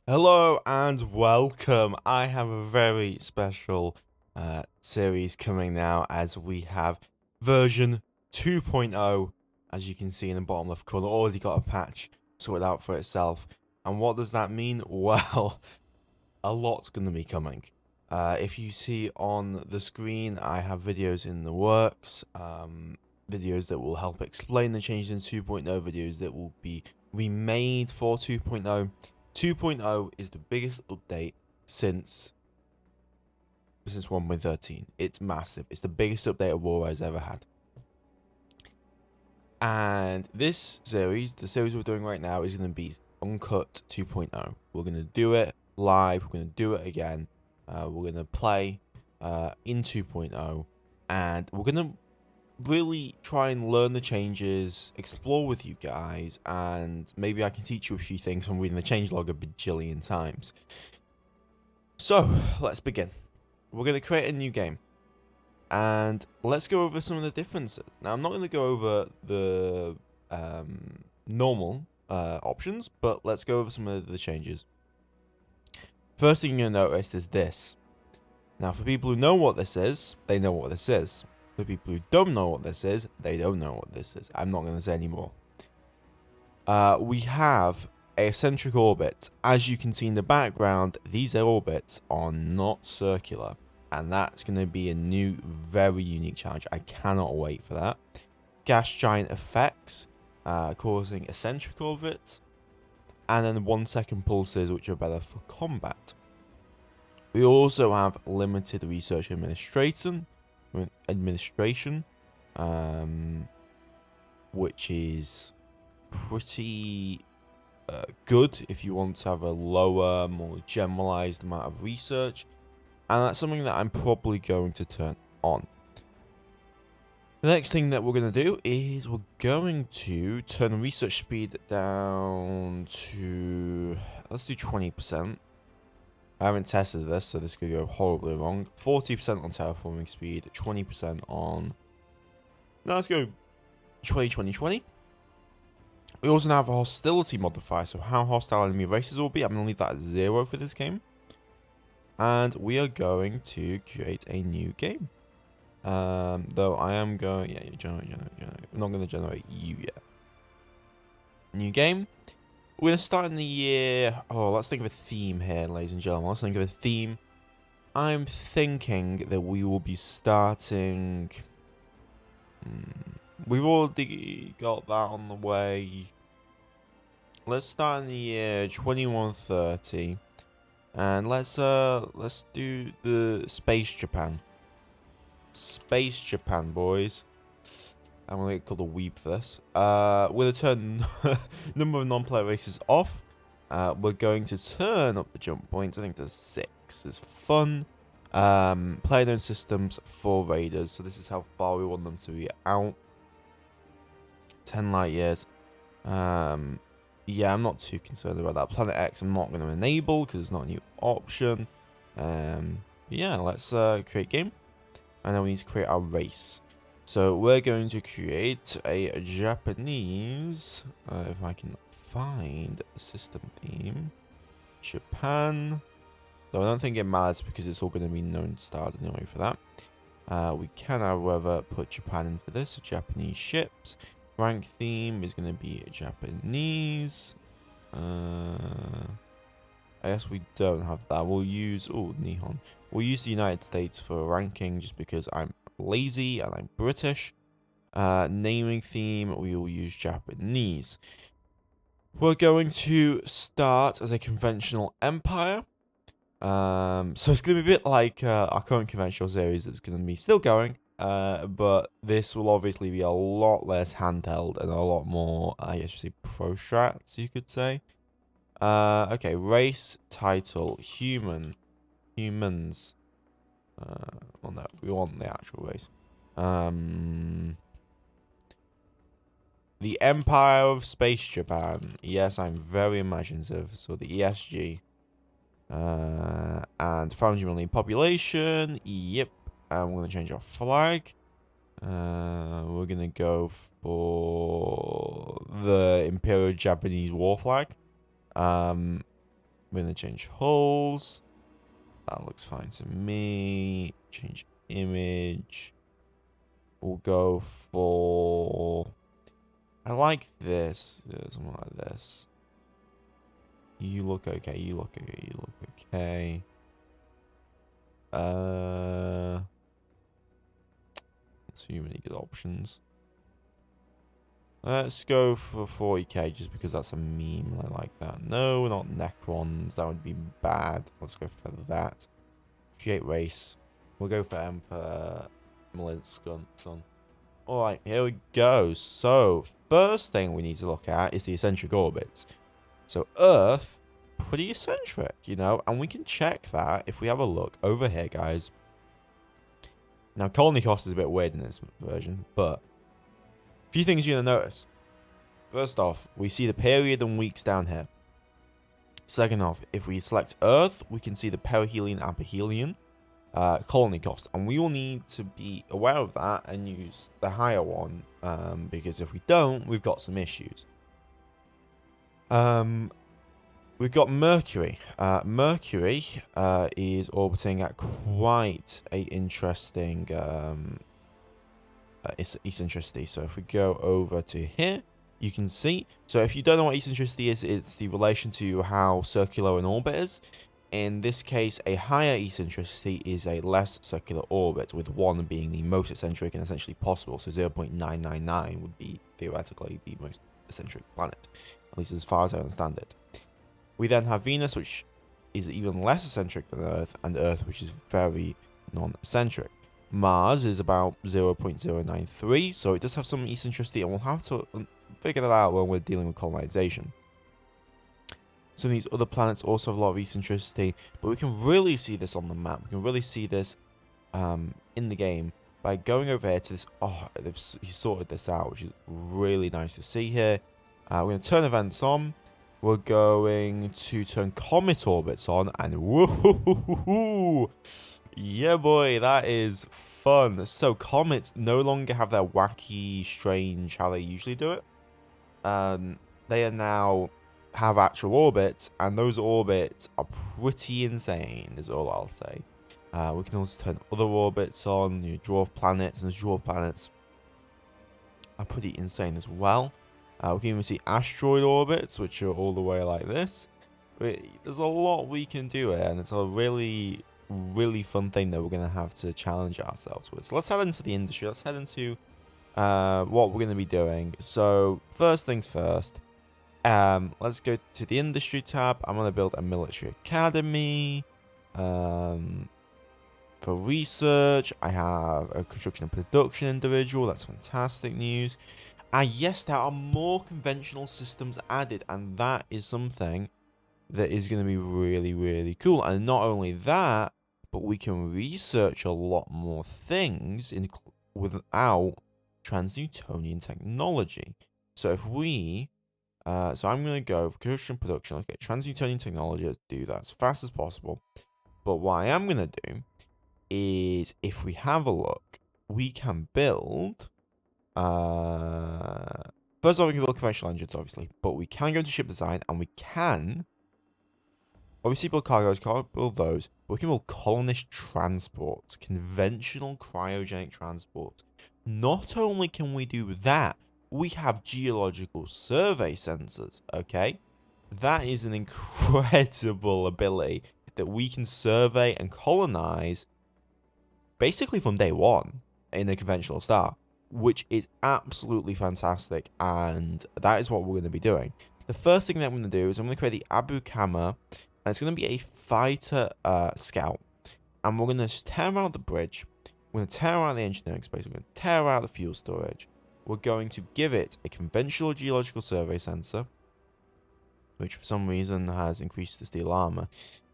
Hello and welcome. I have a very special series coming now as we have version 2.0. As you can see in the bottom left corner, already got a patch sorted out for itself. And what does that mean? Well, a lot's going to be coming. If you see on the screen, I have videos in the works, videos that will help explain the changes in 2.0, videos that will be remade for 2.0. 2.0 is the biggest update since 1.13. It's massive. It's the biggest update Aurora has ever had. And this series, the series we're doing right now, is going to be Uncut 2.0. We're going to do it live. We're going to do it again. We're going to play in 2.0. And we're going to really try and learn the changes, explore with you guys, and maybe I can teach you a few things from reading the changelog a bajillion times. So, let's begin. We're going to create a new game. And let's go over some of the differences. Now, I'm not going to go over the normal options, but let's go over some of the changes. First thing you're going to notice is this. Now, for people who know what this is, they know what this is. For people who don't know what this is, they don't know what this is. I'm not going to say anymore. We have a eccentric orbit. As you can see in the background, these orbits are not circular. And that's going to be a new, very unique challenge. I cannot wait for that. Gas giant effects, causing eccentric orbits. And then 1-second pulses, which are better for combat. We also have limited research administration, which is pretty good if you want to have a lower, more generalized amount of research, and that's something that I'm probably going to turn on. The next thing that we're going to do is we're going to turn research speed down to, let's do 20%. I haven't tested this, so this could go horribly wrong. 40% on terraforming speed, 20% on... No, let's go 20. We also now have a hostility modifier, so how hostile enemy races will be. I'm going to leave that at 0 for this game. And we are going to create a new game. Though I am going... Yeah, generate. We're not going to generate you yet. New game. We're going to start in the year... Oh, let's think of a theme here, ladies and gentlemen. Let's think of a theme. I'm thinking that we will be starting... We've already got that on the way. Let's start in the year 2130. And let's do the Space Japan. Space Japan, boys. I'm going to get called a weeb for this. We're going to turn number of non-player races off. We're going to turn up the jump points, I think, to 6 is fun. Player-known systems for raiders. So this is how far we want them to be out. 10 light years. Yeah, I'm not too concerned about that. Planet X, I'm not going to enable because it's not a new option. Yeah, let's create game. And then we need to create our race. So we're going to create a Japanese, if I can find a system theme, Japan. Though I don't think it matters because it's all going to be known stars anyway for that. We can, however, put Japan in for this, so Japanese ships. Rank theme is going to be Japanese. I guess we don't have that. We'll use, Nihon. We'll use the United States for ranking just because I'm lazy and I'm British. Naming theme, we will use Japanese. We're going to start as a conventional empire. So it's going to be a bit like our current conventional series that's going to be still going. But this will obviously be a lot less handheld and a lot more, I guess you say, pro strats, you could say. Okay, race, title, humans. Well, no, we want the actual race. The Empire of Space Japan. Yes, I'm very imaginative. So the ESG. And 500 million population. Yep. And we're going to change our flag. We're going to go for the Imperial Japanese war flag. We're going to change hulls. That looks fine to me. Change image. We'll go for... I like this. Something like this. You look okay. You look okay. You look okay. Too many good options. Let's go for 40k just because that's a meme. I like that. No, not Necrons. That would be bad. Let's go for that. Create race. We'll go for Emperor Malinscun. Alright, here we go. So, first thing we need to look at is the eccentric orbits. So, Earth, pretty eccentric, you know, and we can check that if we have a look over here, guys. Now, colony cost is a bit weird in this version, but a few things you're going to notice. First off, we see the period and weeks down here. Second off, if we select Earth, we can see the perihelion and aphelion colony cost. And we will need to be aware of that and use the higher one, because if we don't, we've got some issues. We've got Mercury. Mercury is orbiting at quite a interesting eccentricity. So if we go over to here, you can see. So if you don't know what eccentricity is, it's the relation to how circular an orbit is. In this case, a higher eccentricity is a less circular orbit, with 1 being the most eccentric and essentially possible. So 0.999 would be theoretically the most eccentric planet, at least as far as I understand it. We then have Venus, which is even less eccentric than Earth, and Earth, which is very non-eccentric. Mars is about 0.093, so it does have some eccentricity, and we'll have to figure that out when we're dealing with colonization. Some of these other planets also have a lot of eccentricity, but we can really see this on the map. We can really see this in the game by going over here to this. Oh, he sorted this out, which is really nice to see here. We're going to turn events on. We're going to turn comet orbits on, and woohoo! Yeah, boy, that is fun. So comets no longer have their wacky, strange, how they usually do it. They are now have actual orbits, and those orbits are pretty insane, is all I'll say. We can also turn other orbits on, dwarf planets, and dwarf planets are pretty insane as well. We can even see asteroid orbits, which are all the way like this. There's a lot we can do here, and it's a really, really fun thing that we're going to have to challenge ourselves with. So let's head into the industry. Let's head into what we're going to be doing. So first things first, let's go to the industry tab. I'm going to build a military academy. For research, I have a construction and production individual. That's fantastic news. Yes, there are more conventional systems added, and that is something that is going to be really, really cool. And not only that, but we can research a lot more things without trans-Newtonian technology. So if we, so I'm going to go for construction and production. Let's get trans-Newtonian technology. Let's do that as fast as possible. But what I am going to do is, if we have a look, we can build... first of all, we can build conventional engines, obviously, but we can go into ship design, and we can obviously build cargoes, can't build those, but we can build colonist transports, conventional cryogenic transports. Not only can we do that, we have geological survey sensors, okay? That is an incredible ability that we can survey and colonize basically from day one in a conventional star, which is absolutely fantastic, and that is what we're going to be doing. The first thing that I'm going to do is I'm going to create the Abu Kama, and it's going to be a fighter scout, and we're going to tear out the bridge, we're going to tear out the engineering space, we're going to tear out the fuel storage, we're going to give it a conventional geological survey sensor, which for some reason has increased the steel armor.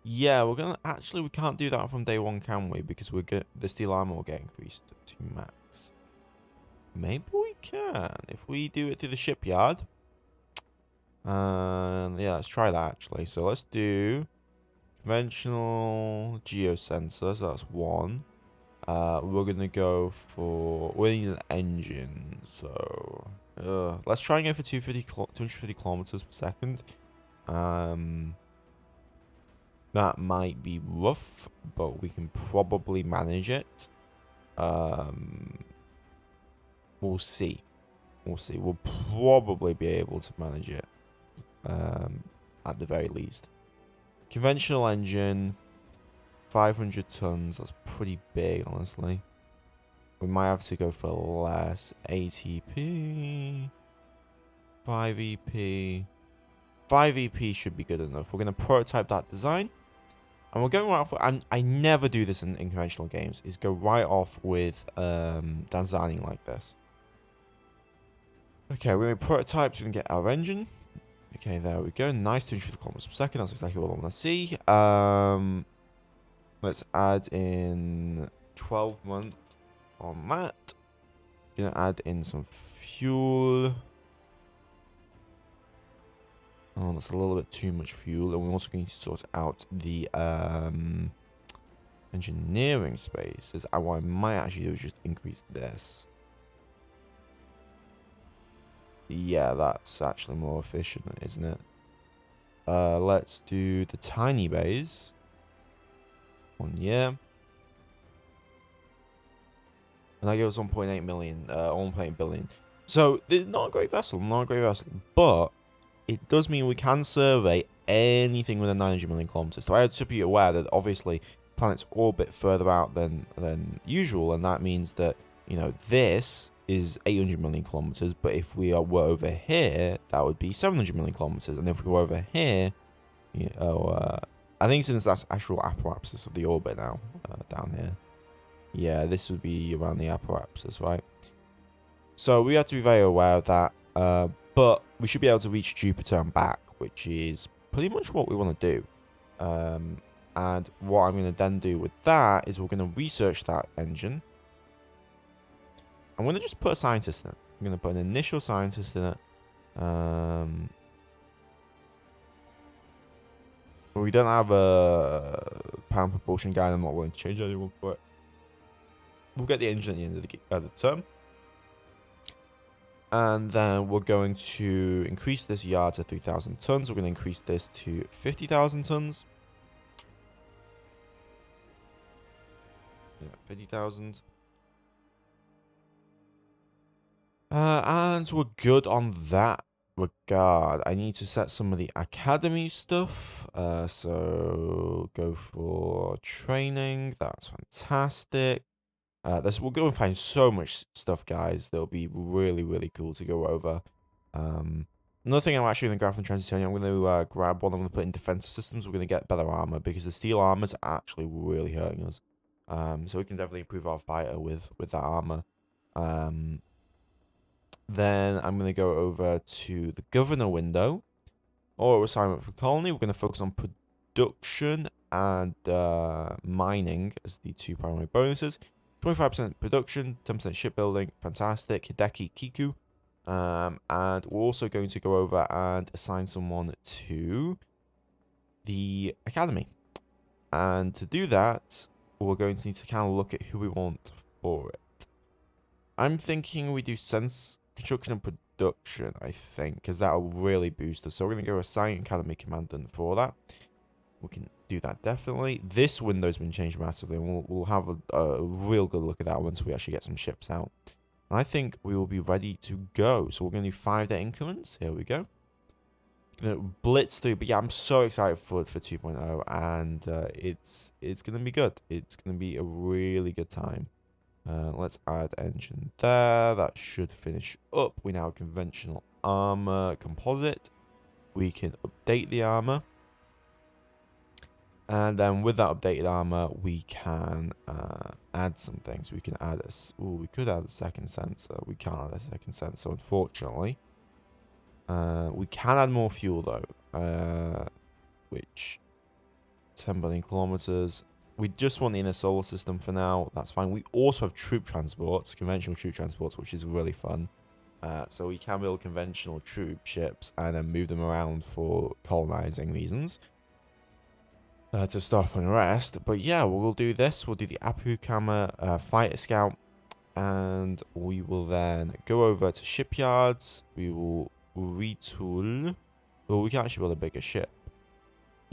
Yeah, we're going to, actually we can't do that from day one, can we? Because the steel armor will get increased to max. Maybe we can, if we do it through the shipyard. Yeah, let's try that actually. So let's do conventional geosensor, so that's one. We're gonna go for, we need an engine, so let's try and go for 250 kilometers per second. That might be rough, but we can probably manage it. We'll see. We'll see. We'll probably be able to manage it. At the very least. Conventional engine, 500 tons. That's pretty big, honestly. We might have to go for less. ATP. 5 EP. 5 EP should be good enough. We're going to prototype that design. And we're going right off. And I never do this in conventional games. Is go right off with designing like this. Okay, we're going to prototype so we can get our engine. Okay, there we go. Nice, 250 kilometers per second. That's exactly what I want to see. Let's add in 12 months on that. Gonna add in some fuel. Oh, that's a little bit too much fuel. And we're also going to sort out the engineering spaces. And what I might actually do is just increase this. Yeah, that's actually more efficient, isn't it? Let's do the tiny bays. 1 year. And that gives 1.8 million, 1.8 billion. So, it's not a great vessel, but it does mean we can survey anything within 900 million kilometers. So I had to be aware that obviously planets orbit further out than usual, and that means that, you know, this is 800 million kilometers, but if we were over here, that would be 700 million kilometers, and if we go over here, you know, I think since that's actual apoapsis of the orbit now, down here, yeah, this would be around the apoapsis, right? So we have to be very aware of that, but we should be able to reach Jupiter and back, which is pretty much what we want to do. And what I'm going to then do with that is we're going to research that engine. I'm going to just put a scientist in it. I'm going to put an initial scientist in it. We don't have a pound propulsion guide. I'm not willing to change anyone for it. We'll get the engine at the end of the term. And then we're going to increase this yard to 3,000 tons. We're going to increase this to 50,000 tons. Yeah, 50,000. And we're good on that regard. I need to set some of the academy stuff. So go for training. That's fantastic. We'll go and find so much stuff, guys. That'll be really, really cool to go over. Another thing I'm actually going to grab from Transitonium, I'm going to grab one. I'm going to put in defensive systems. We're going to get better armor because the steel armor's actually really hurting us. So we can definitely improve our fighter with that armor. Then I'm going to go over to the governor window. Or assignment for colony. We're going to focus on production and mining as the two primary bonuses. 25% production, 10% shipbuilding, fantastic. Hideki Kiku. And we're also going to go over and assign someone to the academy. And to do that, we're going to need to kind of look at who we want for it. I'm thinking we do sense construction and production, I think, because that'll really boost us. So we're going to go assign academy commandant for that. We can do that definitely. This window's been changed massively, and we'll have a real good look at that once we actually get some ships out. And I think we will be ready to go. So we're going to do 5-day increments. Here we go. Going to blitz through, but yeah, I'm so excited for 2.0, and it's going to be good. It's going to be a really good time. Let's add engine there. That should finish up. We now have conventional armor composite. We can update the armor. And then with that updated armor, we can add some things. We can add we could add a second sensor. We can't add a second sensor, unfortunately. We can add more fuel though, which 10 billion kilometers. We just want the inner solar system for now. That's fine. We also have troop transports, conventional troop transports, which is really fun. So we can build conventional troop ships and then move them around for colonizing reasons. To stop and rest. But yeah, we'll do this. We'll do the Apukama fighter scout. And we will then go over to shipyards. We will retool. Well, we can actually build a bigger ship.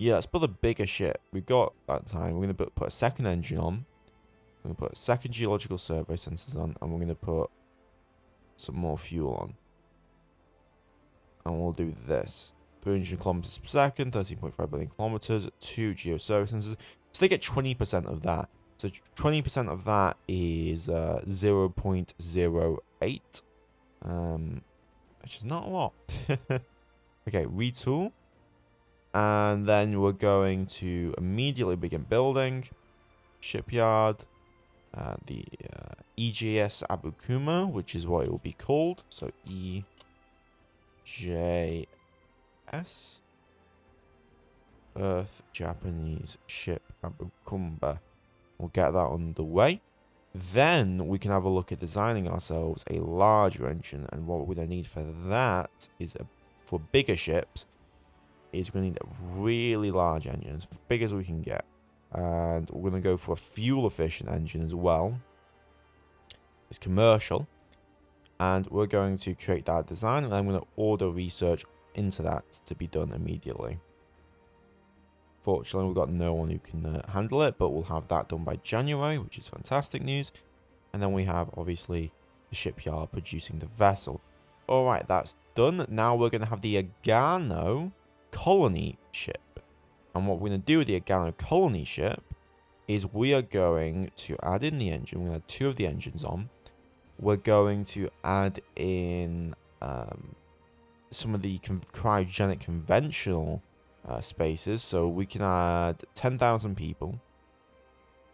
Yeah, let's build a bigger ship. We've got that time. We're going to put a second engine on. We're going to put a second geological survey sensors on. And we're going to put some more fuel on. And we'll do this. 300 kilometers per second, 13.5 billion kilometers, 2 geosurvey sensors. So they get 20% of that. So 20% of that is 0.08. Which is not a lot. Okay, retool. And then we're going to immediately begin building. Shipyard. The EJS Abukuma, which is what it will be called. So EJS. Earth Japanese Ship Abukumba. We'll get that underway. Then we can have a look at designing ourselves a larger engine. And what we're going to need for that is, for bigger ships, is we're going to need really large engines, as big as we can get. And we're going to go for a fuel-efficient engine as well. It's commercial. And we're going to create that design, and I'm going to order research into that to be done immediately. Fortunately, we've got no one who can handle it, but we'll have that done by January, which is fantastic news. And then we have, obviously, the shipyard producing the vessel. Alright, that's done. Now we're going to have the Agano colony ship. And what we're going to do with the Agano colony ship is we are going to add in the engine. We're going to have 2 of the engines on. We're going to add in some of the cryogenic conventional spaces. So we can add 10,000 people.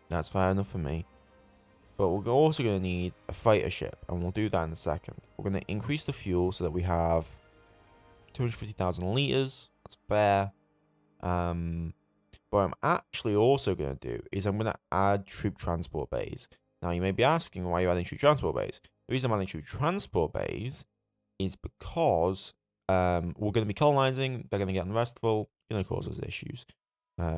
That's fair enough for me. But we're also going to need a freighter ship. And we'll do that in a second. We're going to increase the fuel so that we have 250,000 liters. That's fair. What I'm actually also going to do is I'm going to add troop transport bays. Now, you may be asking why you're adding troop transport bays. The reason I'm adding troop transport bays is because we're going to be colonizing. They're going to get unrestful. Going to cause us issues.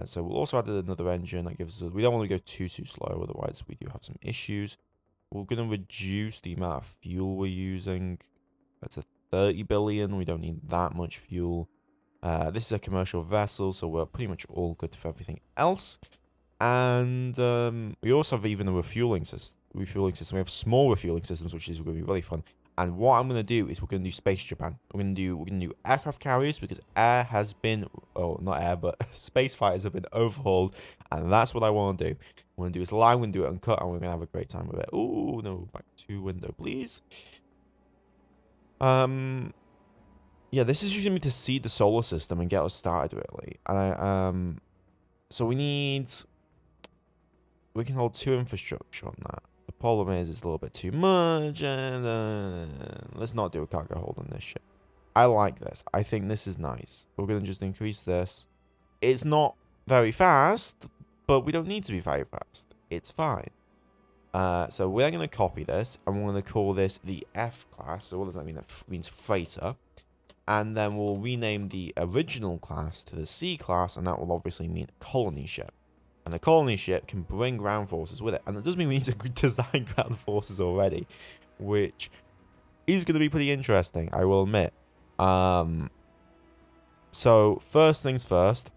So we'll also add another engine that gives us. We don't want to go too slow, otherwise we do have some issues. We're going to reduce the amount of fuel we're using. That's a 30 billion. We don't need that much fuel. This is a commercial vessel, so we're pretty much all good for everything else. And we also have even a refueling system. We have small refueling systems, which is going to be really fun. And what I'm going to do is we're going to do Space Japan. We're going to do aircraft carriers, because air has been, oh, not air, but space fighters have been overhauled. And that's what I want to do. We're going to do this live, we're going to do it uncut, and we're going to have a great time with it. Oh, no, back to window, please. Yeah, this is using me to seed the solar system and get us started, really. So we can hold 2 infrastructure on that. The problem is it's a little bit too much, and let's not do a cargo hold on this ship. I like this. I think this is nice. We're going to just increase this. It's not very fast, but we don't need to be very fast. It's fine. So we're going to copy this, and we're going to call this the F class. So what does that mean? That means freighter. And then we'll rename the original class to the C class, and that will obviously mean colony ship. And the colony ship can bring ground forces with it. And that does mean we need to design ground forces already, which is going to be pretty interesting, I will admit. So first things first,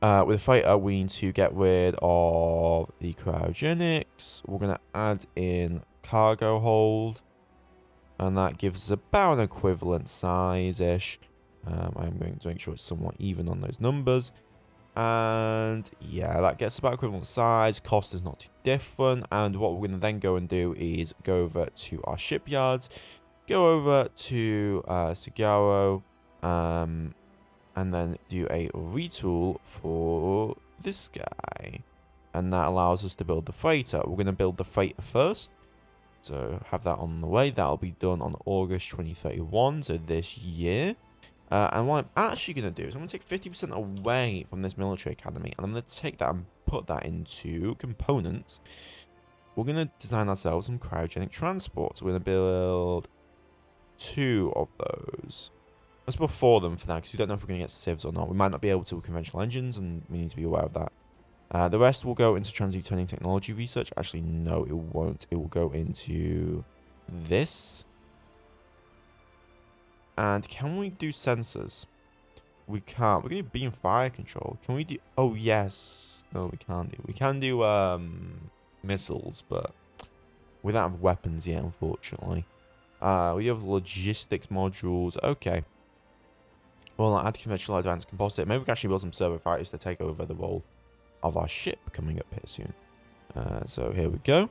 with a freighter, we need to get rid of the cryogenics. We're going to add in cargo hold. And that gives us about an equivalent size-ish. I'm going to make sure it's somewhat even on those numbers. And yeah, that gets about equivalent size. Cost is not too different. And what we're going to then go and do is go over to our shipyards. Go over to Sagaro. And then do a retool for this guy. And that allows us to build the freighter. We're going to build the freighter first. So have that on the way. That'll be done on August 2031, so this year. And what I'm actually going to do is I'm going to take 50% away from this military academy, and I'm going to take that and put that into components. We're going to design ourselves some cryogenic transports. We're going to build 2 of those. Let's build 4 of them for now, because we don't know if we're going to get civs or not. We might not be able to with conventional engines, and we need to be aware of that. The rest will go into trans-turning technology research. Actually, no, it won't. It will go into this. And can we do sensors? We can't. We're gonna do beam fire control. Can we do? Oh yes. No, we can't do. We can do missiles, but we don't have weapons yet, unfortunately. We have logistics modules. Okay. Well, add conventional advanced composite. Maybe we can actually build some servo fighters to take over the role of our ship coming up here soon. So here we go.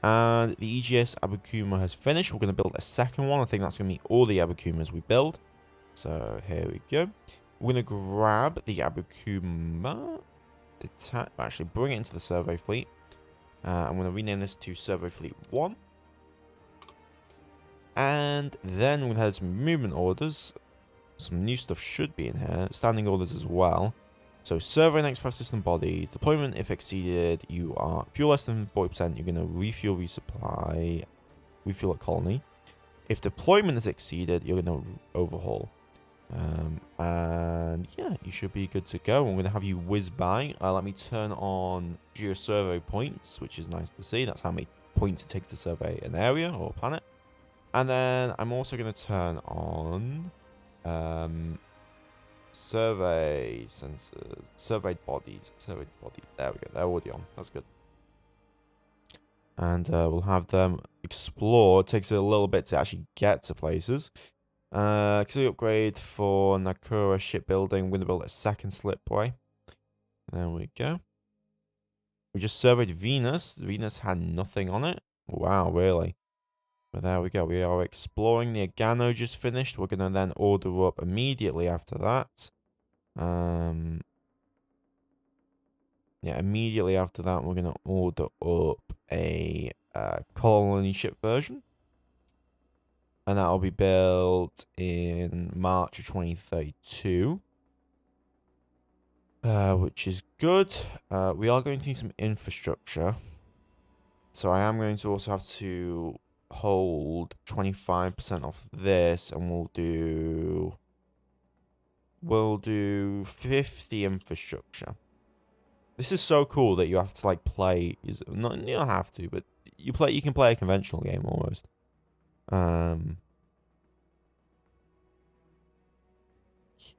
And the Aegis Abukuma has finished. We're going to build a second one. I think that's going to be all the Abukumas we build. So here we go. We're going to grab the Abukuma. Actually, bring it into the Servo Fleet. I'm going to rename this to Servo Fleet 1. And then we're going to have some movement orders. Some new stuff should be in here. Standing orders as well. So servo next 5 system bodies. Deployment if exceeded. You are fuel less than 40%. You're going to refuel, resupply. Refuel at colony. If deployment is exceeded, you're going to overhaul. And yeah, you should be good to go. I'm going to have you whiz by. Let me turn on geoservo points, which is nice to see. That's how many points it takes to survey an area or a planet. And then I'm also going to turn on survey sensors, surveyed bodies. There we go. They're already on. That's good. And we'll have them explore. It takes a little bit to actually get to places. Auxiliary upgrade for Nakura shipbuilding. We're going to build a second slipway. There we go. We just surveyed Venus. Venus had nothing on it. Wow, really? But there we go. We are exploring. The Agano just finished. We're going to then order up immediately after that. Yeah, immediately after that, we're going to order up a colony ship version. And that'll be built in March of 2032. Which is good. We are going to need some infrastructure. So I am going to also have to hold 25% off this, and we'll do 50 infrastructure. This is so cool that you have to like play. You don't have to, but you can play a conventional game almost.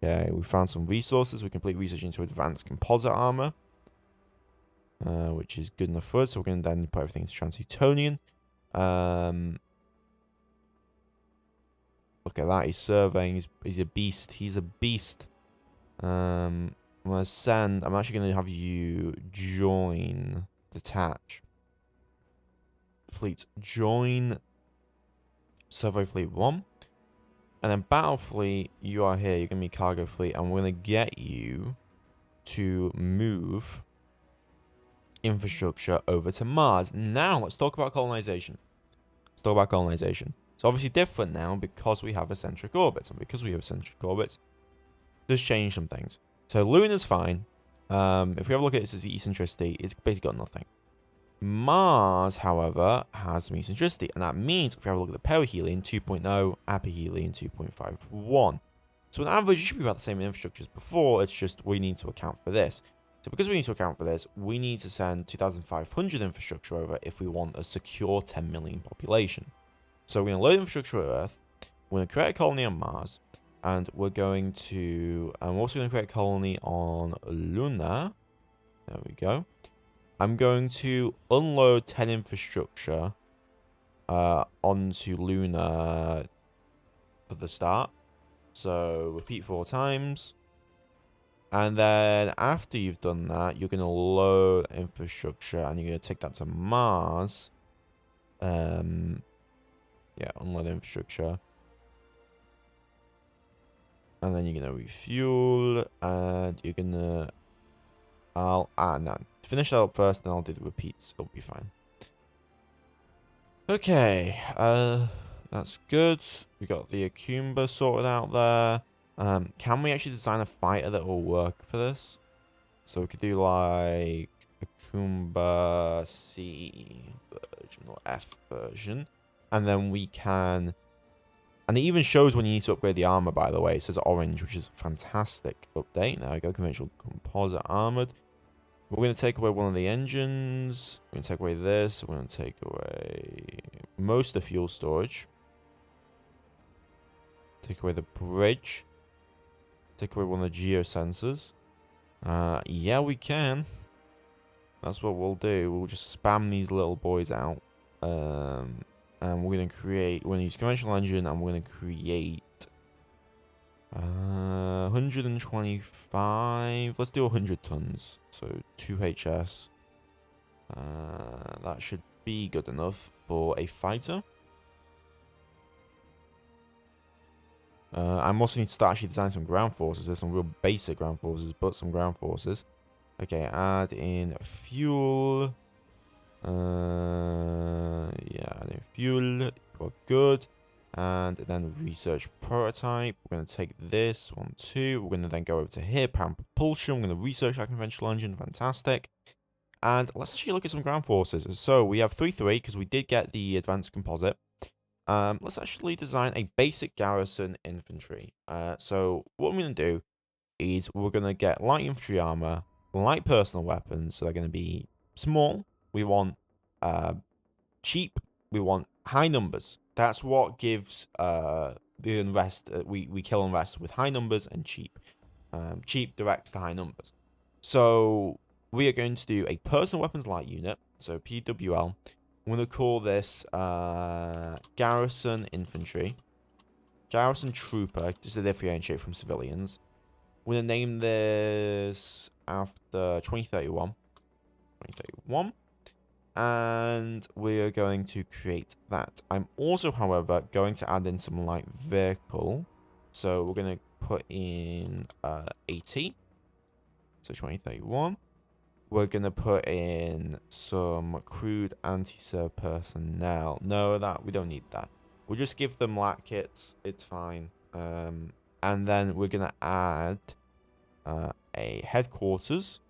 Okay, we found some resources. We complete research into advanced composite armor, which is good enough for us. So we're going to then put everything into Trans-Utonian. Look at that. He's surveying. He's a beast. He's a beast. I'm actually going to have you join, detach. Fleet. Join Servo Fleet 1. And then Battle Fleet, you are here. You're going to be Cargo Fleet. And we're going to get you to move infrastructure over to Mars. Now, let's talk about colonization. So obviously different now because we have eccentric orbits. And because we have eccentric orbits, does change some things. So Luna's fine. If we have a look at this as eccentricity, it's basically got nothing. Mars, however, has some eccentricity, and that means if we have a look at the perihelion 2.0, aphelion 2.51. So on average, it should be about the same infrastructure as before, it's just we need to account for this. So because we need to account for this, we need to send 2,500 infrastructure over if we want a secure 10 million population. So we're going to load infrastructure at Earth, we're going to create a colony on Mars, and we're also going to create a colony on Luna. There we go. I'm going to unload 10 infrastructure onto Luna for the start. So repeat 4 times. And then after you've done that, you're going to load infrastructure and you're going to take that to Mars. Yeah, unload infrastructure. And then you're going to refuel and you're going to... no. Finish that up first, then I'll do the repeats. It'll be fine. Okay. That's good. We got the Akumba sorted out there. Can we actually design a fighter that will work for this? So we could do like Akumba C version or F version. And then we can... And it even shows when you need to upgrade the armor, by the way. It says orange, which is a fantastic update. There we go. Conventional composite armored. We're going to take away one of the engines. We're going to take away this. We're going to take away most of the fuel storage. Take away the bridge. Take away one of the geosensors. Yeah, we can. That's what we'll do. We'll just spam these little boys out. And we're going to use conventional engine, and we're going to create 125. Let's do 100 tons. So 2 HS. That should be good enough for a fighter. I also need to start actually designing some ground forces. There's some real basic ground forces, but some ground forces. Okay, add in fuel. Yeah, add in fuel. Well, good. And then research prototype. We're going to take this 1, 2. We're going to then go over to here, power and propulsion. We're going to research that conventional engine. Fantastic. And let's actually look at some ground forces. So we have 3-3 because we did get the advanced composite. Let's actually design a basic garrison infantry. So what I'm going to do is we're going to get light infantry armor, light personal weapons. So they're going to be small. We want cheap. We want high numbers. That's what gives the unrest. We kill unrest with high numbers and cheap. Cheap directs to high numbers. So we are going to do a personal weapons light unit. So PWL. I'm going to call this Garrison Infantry. Garrison Trooper, just to differentiate from civilians. We're going to name this after 2031. 2031. And we're going to create that. I'm also, however, going to add in some light vehicle. So we're going to put in 80. So 2031. We're going to put in some crude anti-serv personnel. No, we don't need that. We'll just give them lat kits. It's fine. And then we're going to add a headquarters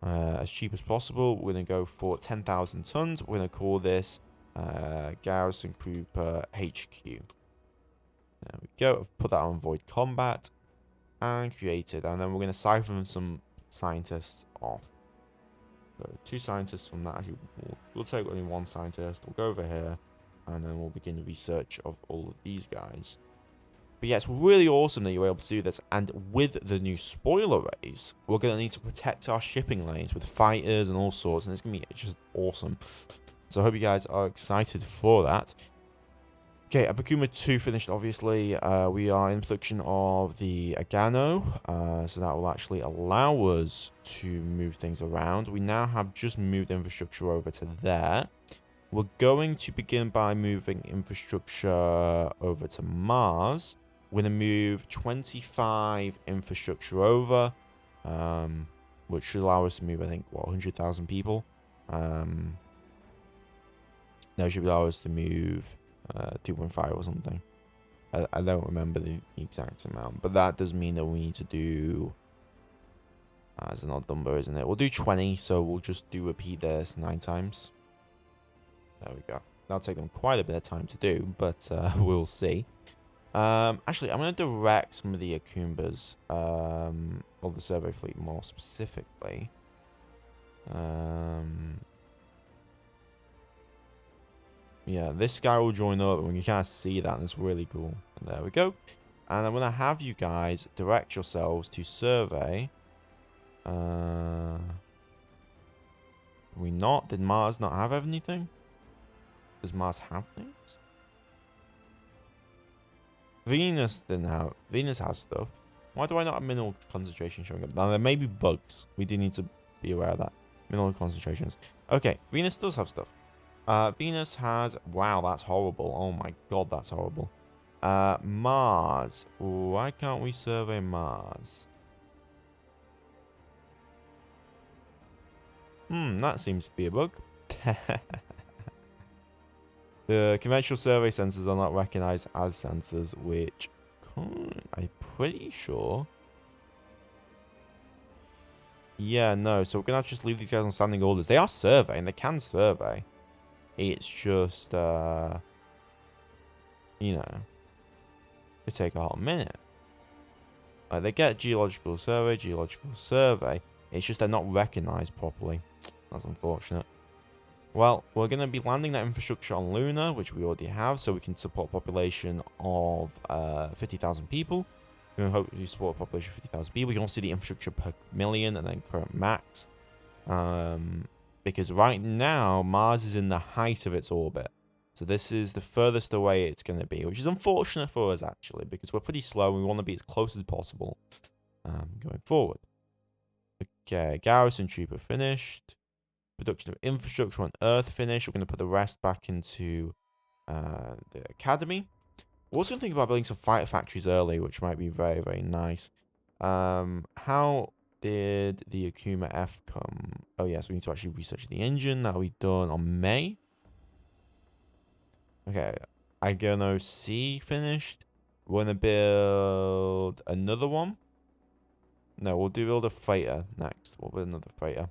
as cheap as possible. We're going to go for 10,000 tons. We're going to call this Garrison Trooper HQ. There we go. I've put that on void combat and created. And then we're going to siphon some scientists off. So 2 scientists from that. Actually, we'll take only 1 scientist. We'll go over here, and then we'll begin the research of all of these guys. But yeah, it's really awesome that you're able to do this. And with the new spoiler race, we're going to need to protect our shipping lanes with fighters and all sorts. And it's going to be just awesome. So I hope you guys are excited for that. Okay, Abakuma 2 finished, obviously. We are in production of the Agano, so that will actually allow us to move things around. We now have just moved infrastructure over to there. We're going to begin by moving infrastructure over to Mars. We're going to move 25 infrastructure over, which should allow us to move, I think, what, 100,000 people? That should allow us to move 2.5 or something. I don't remember the exact amount, but that does mean that we need to do it's an odd number, isn't it? We'll do 20, so we'll just repeat this 9 times. There we go. That'll take them quite a bit of time to do, but we'll see. Actually, I'm going to direct some of the Akumbas, or the survey fleet more specifically. Yeah, this guy will join up, and you can't see that, and it's really cool. And there we go. And I'm going to have you guys direct yourselves to survey. We not? Did Mars not have anything? Does Mars have things? Venus didn't have. Venus has stuff. Why do I not have mineral concentration showing up? Now, there may be bugs. We do need to be aware of that. Mineral concentrations. Okay, Venus does have stuff. Venus has... Wow, that's horrible. Oh my god, that's horrible. Mars. Why can't we survey Mars? That seems to be a bug. The conventional survey sensors are not recognized as sensors, which I'm pretty sure... Yeah, no, so we're going to have to just leave these guys on standing orders. They are surveying, they can survey. It's just, you know, it take a hot minute. Like, they get geological survey. It's just they're not recognized properly. That's unfortunate. Well, we're going to be landing that infrastructure on Luna, which we already have, so we can support a population of 50,000 people. We can hopefully support a population of 50,000 people. You can also see the infrastructure per million and then current max. Because right now, Mars is in the height of its orbit. So this is the furthest away it's going to be, which is unfortunate for us, actually, because we're pretty slow and we want to be as close as possible going forward. Okay, Garrison Trooper finished. Production of infrastructure on Earth finished. We're going to put the rest back into the Academy. We're also going to think about building some fighter factories early, which might be very, very nice. How did the Akuma F come? Oh, yes, we need to actually research the engine. That'll be done on May. Okay, Igono C finished. We're going to build another one. No, we'll build a freighter next. We'll build another freighter.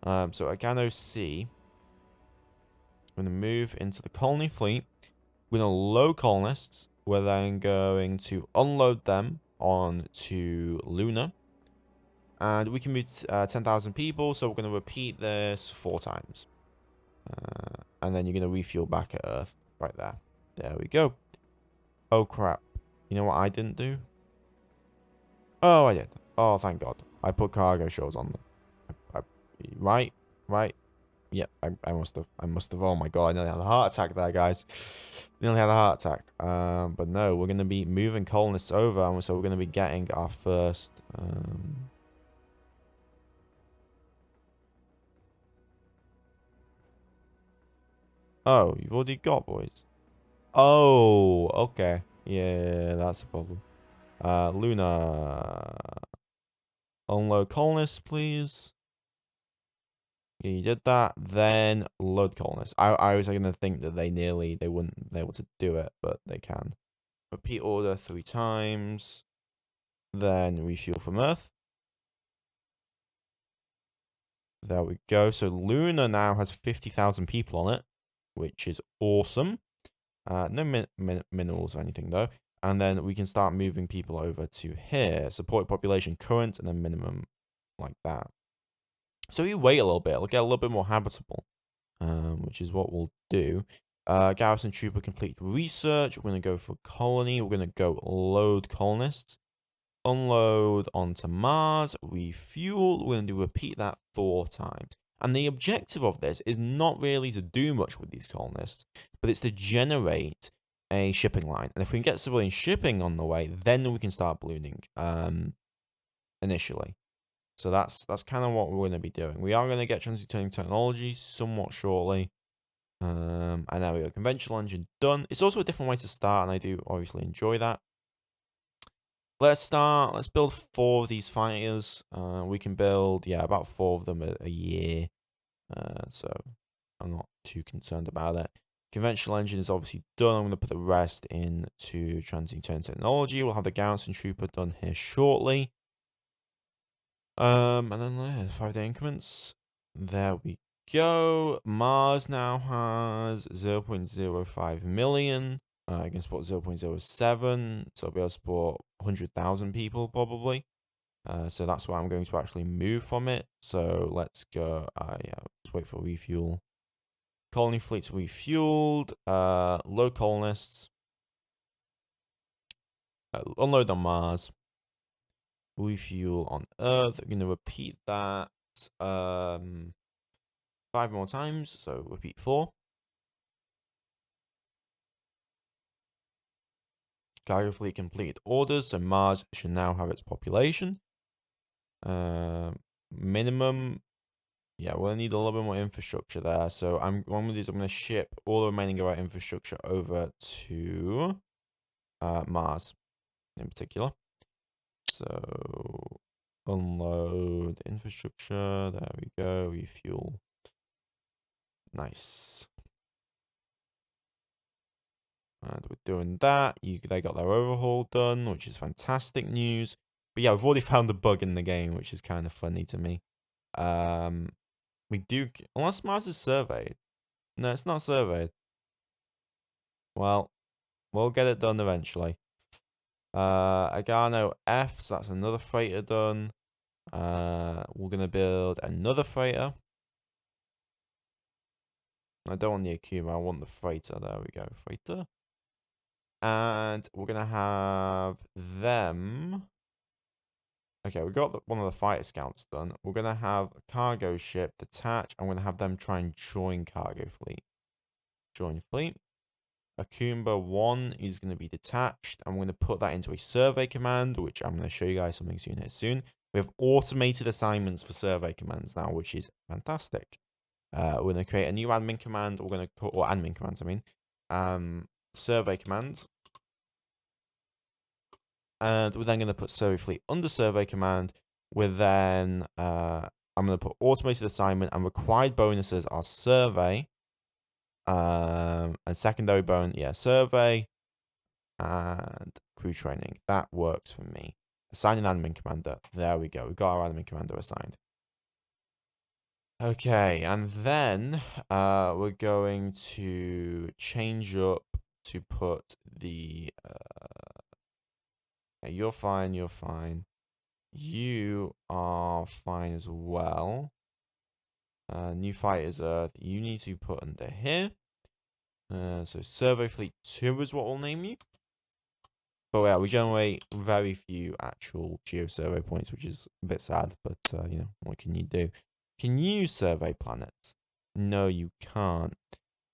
So Agano C. We're going to move into the colony fleet. We're going to load colonists. We're then going to unload them onto Luna. And we can meet 10,000 people, so we're going to repeat this 4 times. And then you're going to refuel back at Earth. Right there. There we go. Oh, crap. You know what I didn't do? Oh, I did. Oh, thank God. I put cargo shows on them. Right? Yeah, I must have. Oh my God, I nearly had a heart attack there, guys. Nearly had a heart attack. But no, we're going to be moving colonists over, and so we're going to be getting our first... Oh, you've already got boys. Oh, okay. Yeah, that's a problem. Luna. Unload colonists, please. Yeah, you did that. Then load colonists. I was going to think that they wouldn't be able to do it, but they can. Repeat order 3 times. Then refuel from Earth. There we go. So Luna now has 50,000 people on it, which is awesome. No minerals or anything, though. And then we can start moving people over to here. Support population current and then minimum like that. So we wait a little bit. It'll get a little bit more habitable, which is what we'll do. Garrison Trooper complete research. We're going to go for colony. We're going to go load colonists. Unload onto Mars. Refuel. We're going to repeat that 4 times. And the objective of this is not really to do much with these colonists, but it's to generate a shipping line. And if we can get civilian shipping on the way, then we can start ballooning initially. So that's kind of what we're going to be doing. We are going to get transitory technology somewhat shortly. And there we go. Conventional engine done. It's also a different way to start, and I do obviously enjoy that. Let's start. Let's build 4 of these fighters. We can build, about 4 of them a year. So I'm not too concerned about it. Conventional engine is obviously done. I'm going to put the rest into transient technology. We'll have the Garrison Trooper done here shortly. And then 5-day increments. There we go. Mars now has 0.05 million. I can support 0.07, so I'll be able to support 100,000 people probably. So that's why I'm going to actually move from it. So let's go. Let's wait for refuel. Colony fleets refueled. Load colonists. Unload on Mars. Refuel on Earth. I'm going to repeat that 5 more times. So repeat 4. Cargo fleet completed orders. So Mars should now have its population. Minimum. Yeah, we'll need a little bit more infrastructure there. So what I'm going to do is I'm going to ship all the remaining of our infrastructure over to Mars in particular. So unload infrastructure. There we go. Refuel. Nice. And we're doing that. They got their overhaul done, which is fantastic news. But yeah, we've already found a bug in the game, which is kind of funny to me. We do, unless Mars is surveyed. No, it's not surveyed. Well, we'll get it done eventually. Agano F, so that's another freighter done. We're gonna build another freighter. I don't want the Akuma, I want the freighter. There we go, freighter. And we're going to have them. Okay, we got one of the fighter scouts done. We're going to have a cargo ship detach. I'm going to have them try and join cargo fleet. Join fleet. Akumba 1 is going to be detached. I'm going to put that into a survey command, which I'm going to show you guys something soon here soon. We have automated assignments for survey commands now, which is fantastic. We're going to create a new admin command. We're going to call, or admin commands, I mean. Survey command. And we're then going to put survey fleet under survey command. We're then, I'm going to put automated assignment, and required bonuses are survey. And secondary bonus, yeah, survey and crew training. That works for me. Assign an admin commander. There we go. We got our admin commander assigned. Okay, and then we're going to change up to put the. You're fine. You're fine. You are fine as well. New fighters Earth. You need to put under here. So Survey Fleet 2 is what we'll name you. But yeah, we generate very few actual geo survey points, which is a bit sad. But you know, what can you do? Can you survey planets? No, you can't.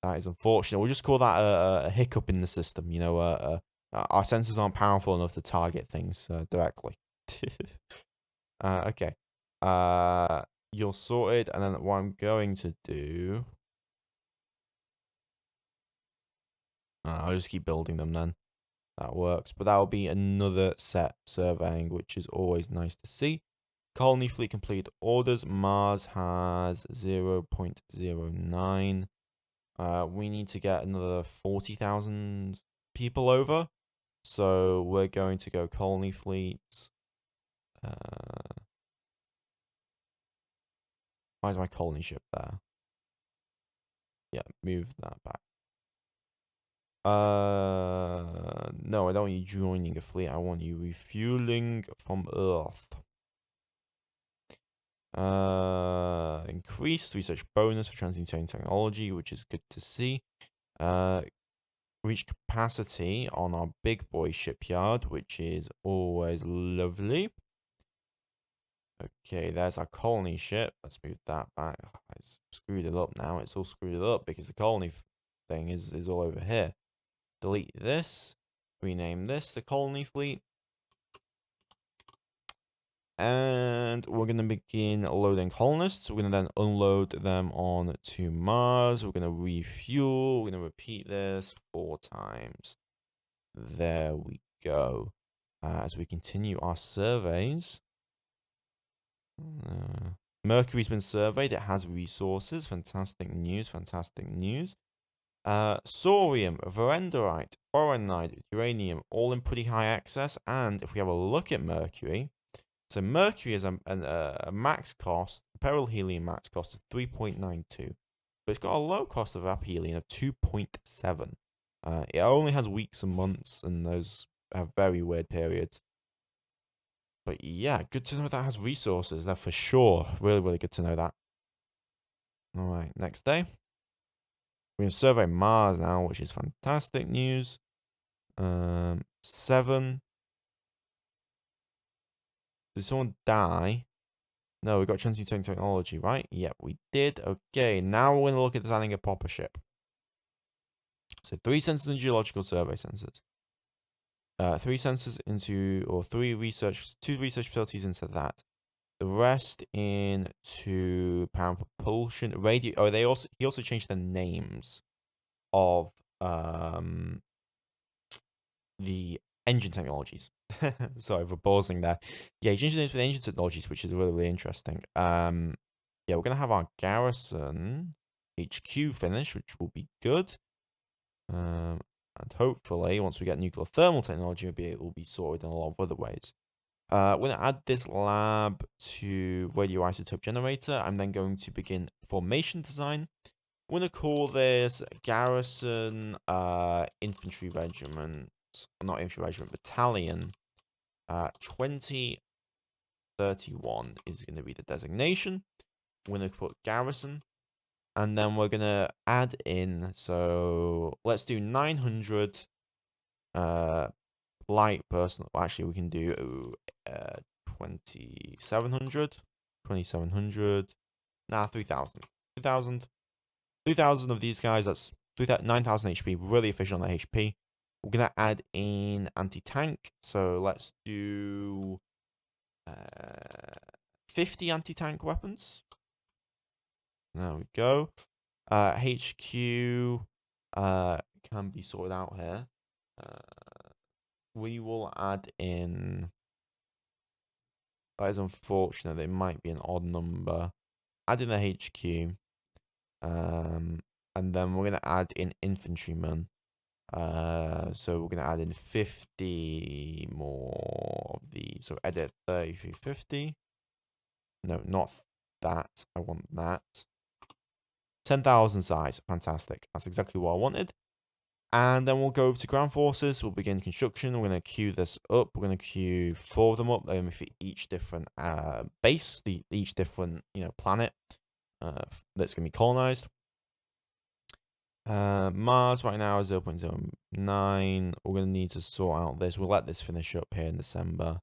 That is unfortunate. We'll just call that a hiccup in the system. You know, our sensors aren't powerful enough to target things directly. Okay. You're sorted, and then what I'm going to do, I'll just keep building them then. That works, but that will be another set surveying, which is always nice to see. Colony fleet complete orders. Mars has 0.09. We need to get another 40,000 people over. So we're going to go colony fleet. Why is my colony ship there? Yeah, move that back. No, I don't want you joining a fleet. I want you refueling from Earth. Increased research bonus for transmuting technology, which is good to see. Reach capacity on our big boy shipyard, which is always lovely. Okay, there's our colony ship. Let's move that back. I screwed it up now. It's all screwed up because the colony thing is all over here. Delete this. Rename this the colony fleet. And we're going to begin loading colonists. We're going to then unload them on to Mars. We're going to refuel. We're going to repeat this 4 times. There we go. As we continue our surveys. Mercury's been surveyed. It has resources. Fantastic news. Fantastic news. Sorium, Varenderite, Boronite, Uranium, all in pretty high access. And if we have a look at Mercury, so Mercury is a max cost, perihelion max cost of 3.92, but it's got a low cost of aphelion of 2.7. It only has weeks and months, and those have very weird periods. But yeah, good to know that has resources. That for sure. Really, really good to know that. All right, next day. We're going to survey Mars now, which is fantastic news. 7. Did someone die? No, we got transmuting technology, right? Yep, we did. Okay, now we're going to look at designing a proper ship. So 3 sensors and geological survey sensors. 3 sensors into, or 2 research facilities into that. The rest into power and propulsion, radio. Oh, he also changed the names of the engine technologies. Sorry for pausing there. Yeah, he changed the names for the engine technologies, which is really, really interesting. Yeah, we're gonna have our garrison HQ finish, which will be good. And hopefully, once we get nuclear thermal technology, it will be sorted in a lot of other ways. We're going to add this lab to radioisotope generator. I'm then going to begin formation design. We're going to call this garrison infantry regiment, not infantry regiment, battalion 2031 is going to be the designation. We're going to put garrison. And then we're going to add in, so let's do 900 light personal. Actually, we can do 2700. 2700. Nah, 3000. 3000. 3000 of these guys. That's 9000 HP. Really efficient on that HP. We're gonna add in anti-tank. So let's do 50 anti-tank weapons. There we go. HQ can be sorted out here. We will add in. That is unfortunate. It might be an odd number. Add in a HQ. And then we're gonna add in infantrymen. So we're gonna add in 50 more of these. So edit 3350. No, not that. I want that. 10,000 size. Fantastic. That's exactly what I wanted. And then we'll go over to ground forces. We'll begin construction. We're going to queue this up. We're going to queue 4 of them up. They're going to be for each different base, each different planet that's going to be colonized. Mars right now is 0.09. We're going to need to sort out this. We'll let this finish up here in December.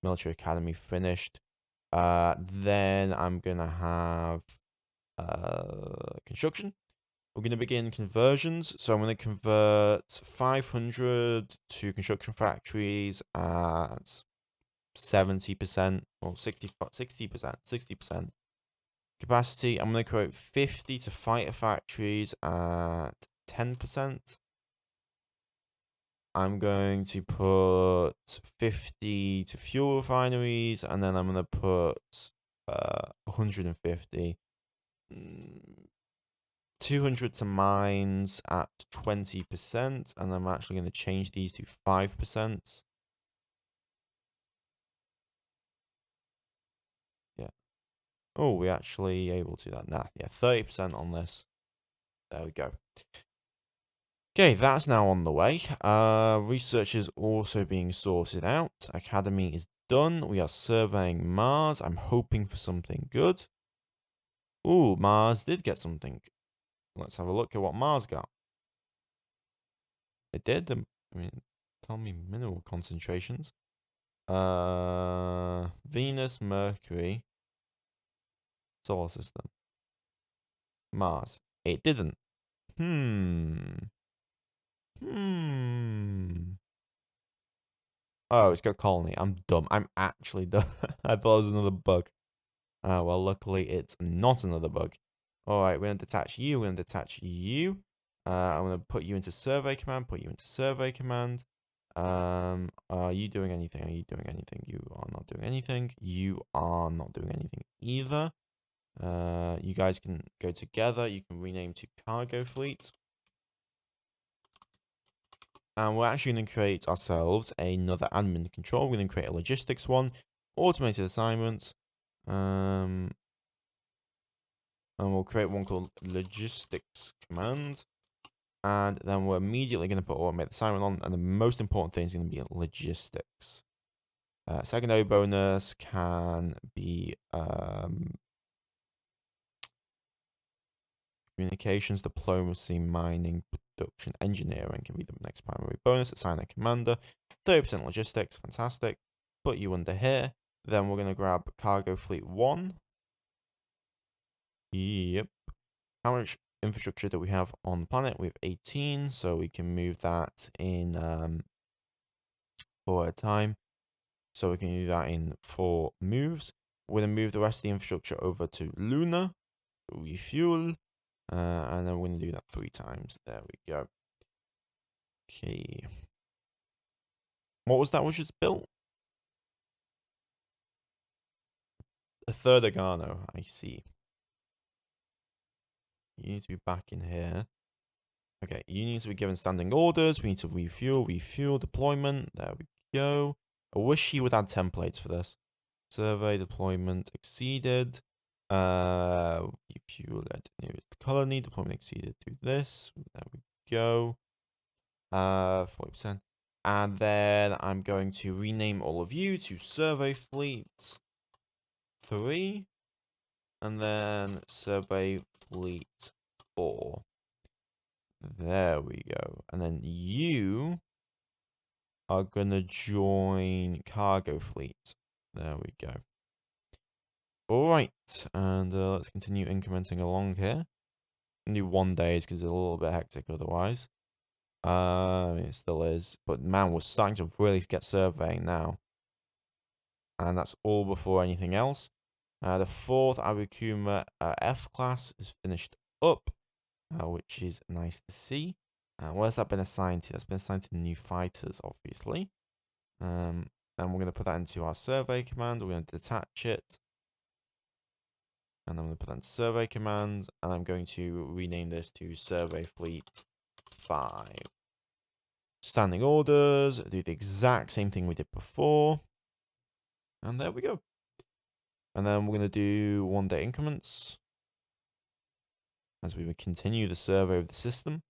Military Academy finished. Then I'm going to have construction. We're going to begin conversions. So I'm going to convert 500 to construction factories at 70% or 60% capacity. I'm going to create 50 to fighter factories at 10%. I'm going to put 50 to fuel refineries, and then I'm going to put 150. 200 to mines at 20%, and I'm actually going to change these to 5%. Yeah. Oh, we're actually able to do that. Nah, yeah, 30% on this. There we go. Okay, that's now on the way. Research is also being sorted out. Academy is done. We are surveying Mars. I'm hoping for something good. Ooh, Mars did get something. Let's have a look at what Mars got. It did. I mean, tell me mineral concentrations. Venus, Mercury, solar system, Mars. It didn't. Oh, it's got colony. I'm dumb. I'm actually dumb. I thought it was another bug. Well, luckily it's not another bug. All right, we're gonna detach you. We're gonna detach you. I'm gonna put you into survey command. Put you into survey command. Are you doing anything? Are you doing anything? You are not doing anything. You are not doing anything either. You guys can go together. You can rename to cargo fleet. And we're actually going to create ourselves another admin control. We're going to create a logistics one, automated assignments. And we'll create one called logistics command. And then we're immediately going to put automate assignment on. And the most important thing is going to be logistics. Secondary bonus can be communications, diplomacy, mining, production, engineering can be the next primary bonus. Assign a commander. 30% logistics, fantastic. Put you under here. Then we're going to grab cargo fleet 1. Yep. How much infrastructure do we have on the planet? We have 18, so we can move that in 4 at a time. So we can do that in 4 moves. We're going to move the rest of the infrastructure over to Luna. Refuel. And then we're going to do that 3 times. There we go. Okay. What was that which was built? A third Agano, I see. You need to be back in here. Okay, you need to be given standing orders. We need to refuel, deployment. There we go. I wish he would add templates for this. Survey, deployment exceeded. Refuel at colony, deployment exceeded. Do this. There we go. 40%. And then I'm going to rename all of you to Survey Fleet 3. And then Survey Fleet 4. There we go. And then you are going to join cargo fleet. There we go. All right, and let's continue incrementing along here. Only 1 day because it's a little bit hectic otherwise. It still is, but man, we're starting to really get surveying now, and that's all before anything else. The 4th Abukuma F class is finished up, which is nice to see. Where's that been assigned to? That's been assigned to the new fighters, obviously. And we're going to put that into our survey command. We're going to detach it. And I'm going to put that in survey command. And I'm going to rename this to Survey Fleet 5. Standing orders. Do the exact same thing we did before. And there we go. And then we're going to do 1 day increments. As we would continue the survey of the system.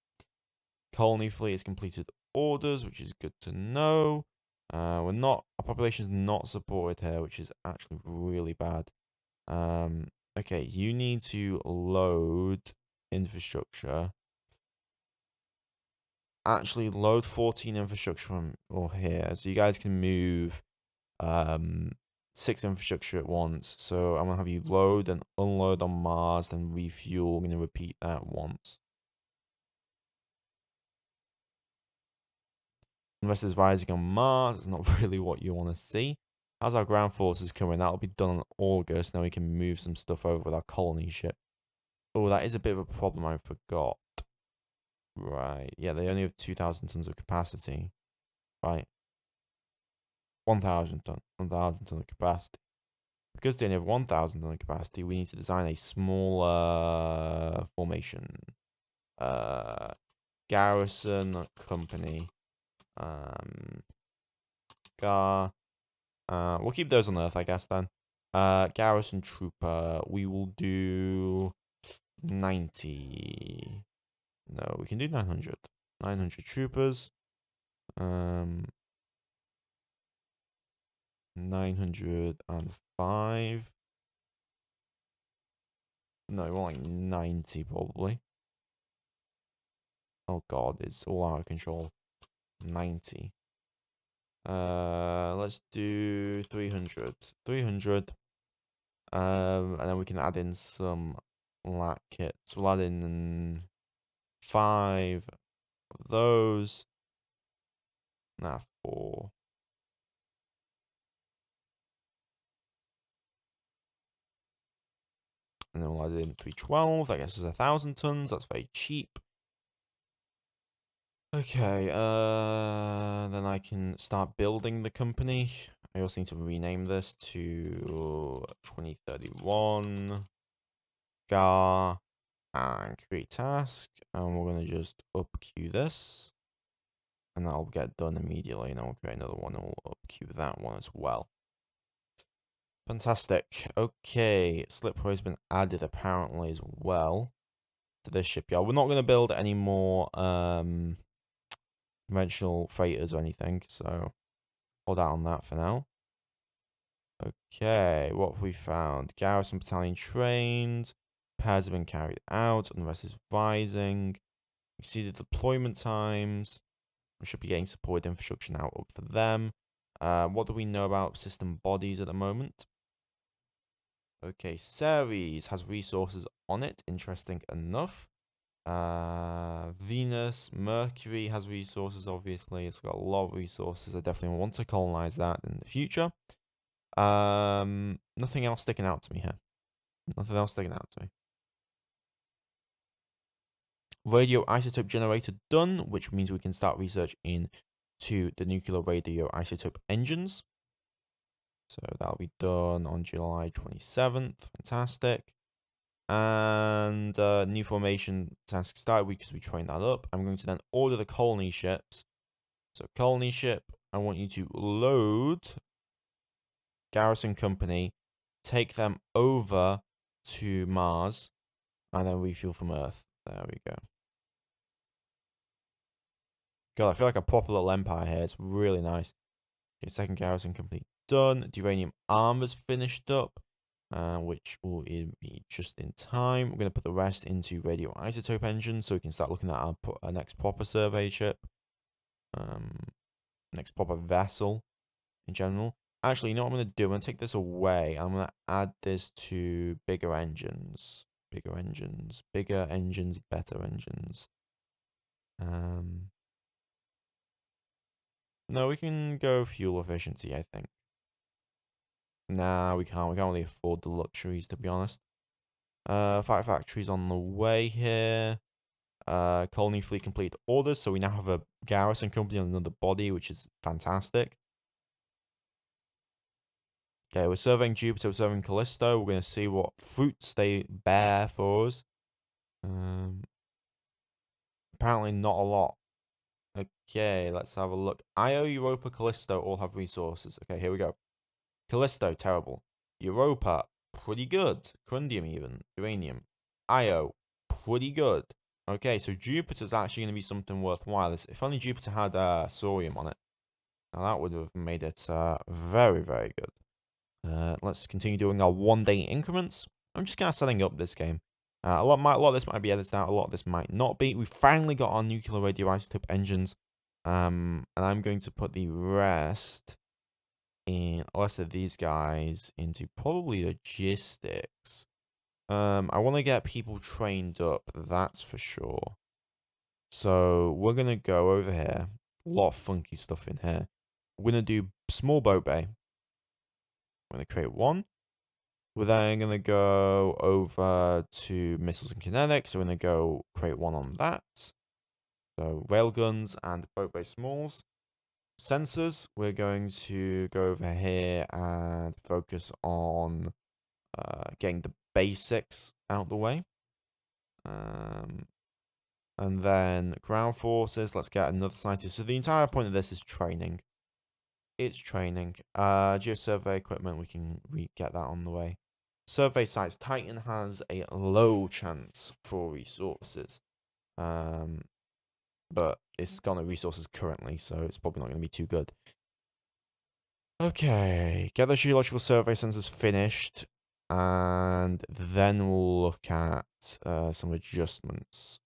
Colony fleet has completed orders, which is good to know. Our population is not supported here, which is actually really bad. Okay, you need to load infrastructure. Actually, load 14 infrastructure from here, so you guys can move 6 infrastructure at once. So I'm gonna have you load and unload on Mars, then refuel. I'm gonna repeat that once. Investors rising on Mars is not really what you want to see. How's our ground forces coming? That'll be done in August. Now we can move some stuff over with our colony ship. Oh, that is a bit of a problem. I forgot. Right. Yeah, they only have 2,000 tons of capacity. Right. 1,000 ton. 1,000 ton of capacity. Because they only have 1,000 ton of capacity, we need to design a smaller formation. Garrison company. We'll keep those on Earth, I guess, then. Garrison trooper, we will do 90. No, we can do 900. 900 troopers. 905. No, more like 90 probably. Oh god, it's all out of control. 90. Let's do 300. 300. And then we can add in some lat kits. We'll add in 5 of those. Nah, 4. And then we'll add in 312. I guess is 1,000 tons. That's very cheap. Okay, then I can start building the company. I also need to rename this to 2031 GAR and create task. And we're going to just up queue this. And that'll get done immediately. And then we'll create another one and we'll up queue that one as well. Fantastic. Okay, slip row has been added apparently as well to this shipyard. We're not going to build any more conventional freighters or anything, so hold out on that for now. Okay, what have we found? Garrison battalion trained. Pairs have been carried out. Unrest is rising. Exceeded deployment times. We should be getting supported infrastructure now up for them. What do we know about system bodies at the moment? Okay, Ceres has resources on it. Interesting enough. Venus, Mercury has resources, obviously. It's got a lot of resources. I definitely want to colonize that in the future. Nothing else sticking out to me here. Nothing else sticking out to me. Radioisotope generator done, which means we can start research into the nuclear radioisotope engines. So that'll be done on July 27th. Fantastic. And new formation task started because we trained that up. I'm going to then order the colony ships. So colony ship, I want you to load Garrison Company, take them over to Mars, and then refuel from Earth. There we go. God, I feel like a proper little empire here. It's really nice. Okay, second Garrison Company done. The uranium armor's finished up, which will be just in time. We're going to put the rest into radioisotope engines so we can start looking at our next proper survey ship. next proper vessel in general. Actually, you know what I'm going to do? I'm going to take this away. I'm going to add this to bigger engines. Bigger engines. Bigger engines, better engines. No, we can go fuel efficiency, I think. Nah, we can't. We can't really afford the luxuries, to be honest. Fight factories on the way here. Colony fleet complete orders, so we now have a garrison company on another body, which is fantastic. Okay, we're surveying Jupiter, we're surveying Callisto. We're going to see what fruits they bear for us. Apparently not a lot. Okay, let's have a look. Io, Europa, Callisto all have resources. Okay, here we go. Callisto, terrible. Europa, pretty good. Corundium even. Uranium. Io, pretty good. Okay, so Jupiter's actually going to be something worthwhile. If only Jupiter had Sorium on it. Now that would have made it very, very good. Let's continue doing our one-day increments. I'm just kind of setting up this game. A lot of this might be edited out. A lot of this might not be. We finally got our nuclear radioisotope engines. And I'm going to put the rest in, rest of these guys into probably logistics. I want to get people trained up, that's for sure. So we're going to go over here. A lot of funky stuff in here. We're going to do small boat bay. We're going to create one. We're then going to go over to missiles and kinetics. So we're going to go create one on that. So railguns and boat bay smalls. Sensors, we're going to go over here and focus on getting the basics out the way. And then ground forces, let's get another scientist. So the entire point of this is training. It's training. Geosurvey equipment, we can get that on the way. Survey sites, Titan has a low chance for resources. But it's got no resources currently, so it's probably not going to be too good. Okay, get the geological survey sensors finished, and then we'll look at some adjustments.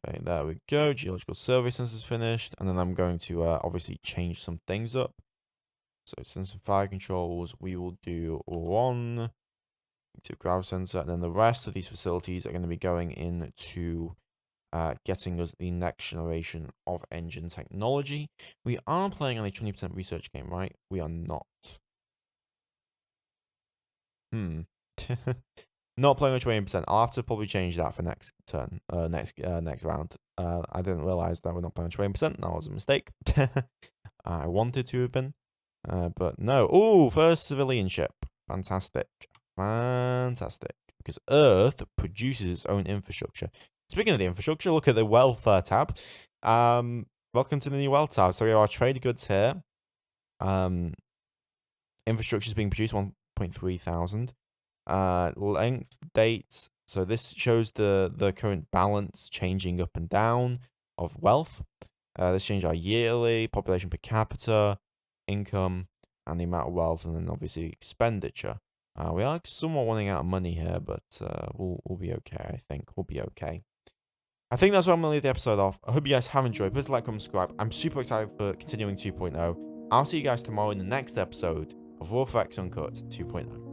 Okay, there we go. Geological survey sensors finished, and then I'm going to obviously change some things up. So sensor fire controls, we will do one to ground sensor, and then the rest of these facilities are going to be going into getting us the next generation of engine technology. We are playing on a 20% research game, right? We are not. Not playing on 20%. I'll have to probably change that for next turn, next round. I didn't realize that we're not playing on 20%. That was a mistake. I wanted to have been, but no. Oh, first civilian ship. Fantastic. Fantastic. Because Earth produces its own infrastructure. Speaking of the infrastructure, look at the wealth tab. Welcome to the new wealth tab. So we have our trade goods here. Infrastructure is being produced 1.3 thousand. Length, dates. So this shows the current balance changing up and down of wealth. This changes our yearly, population per capita, income, and the amount of wealth, and then obviously expenditure. We are somewhat running out of money here, but we'll be okay, I think. We'll be okay. I think that's where I'm going to leave the episode off. I hope you guys have enjoyed. Please like, comment, subscribe. I'm super excited for continuing 2.0. I'll see you guys tomorrow in the next episode of Warfare X Uncut 2.0.